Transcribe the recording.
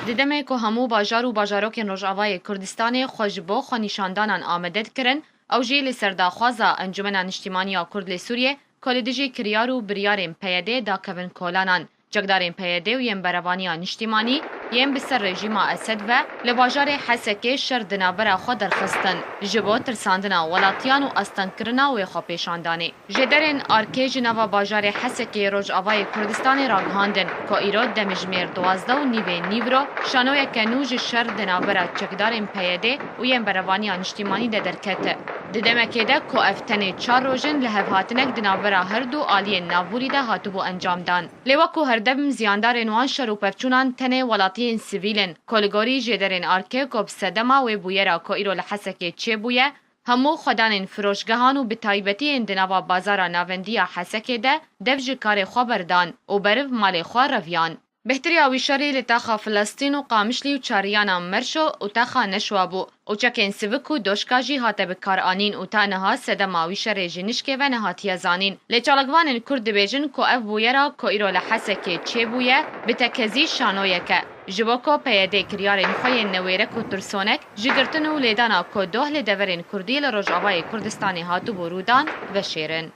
ددمه که همو باجار و باجاروکین روجاوای کردستان خوش بو خو نیشاندانان آمدد کرن او جی لسرداخوازا انجمن اجتماعی کرد لسوریه کلیدجی کریار و بریارین پیاده دا کوین کولانان جگدارین پیاده و یم بروانی اجتماعی یم بسر رژیم اسد و لباجار حسکه شر دنابرا خود درخستن جبو ترساندنا ولاتیان و استنکرنا و خو پیشاندانه جدرن ارکیج نوا باجار حسکه روجاوای کردستان راگهاندن که ایراد دمجمیر 12 و نیورو شانوی کنوج شر دنابرا جگدارین پیاده و یم بروانی اجتماعی درکته ددمکه ده که افتنه 4 روزن لهفاتنک دنابرا هر دو آلی نابوری ده هاتبو انجام دان لوکو هر دبم زیاندار نوان شروع پفچونان تنه ولاتین سیویلن کلگوری جدرین آرکه که بسدما و بویرا که ایرو لحسکه چه بویه همو خدان فروشگاهان و بتایبتی اندنوا بازارا ناوندی حسکه ده دفج کار خبردان و برف مال خواه رویان بهتری آویشاری لتاخا فلسطین و قامشلی و چاریانا مرشو و تاخا نشوابو و چکین سوکو دوشکاجی هاته بکار آنین و تا نها سدم آویشاری جنشکه و نهاتی زانین لچالگوان کرد بیجن که اف بویرا که ایرو لحسکه چه بویه بتکزی شانویه که جبوکو پیاده کریارین خوی نویرک و ترسونک جگرتن و لیدانا که دوه لدورین کردی لروجاوای کردستانی هاتو برودان و شیرن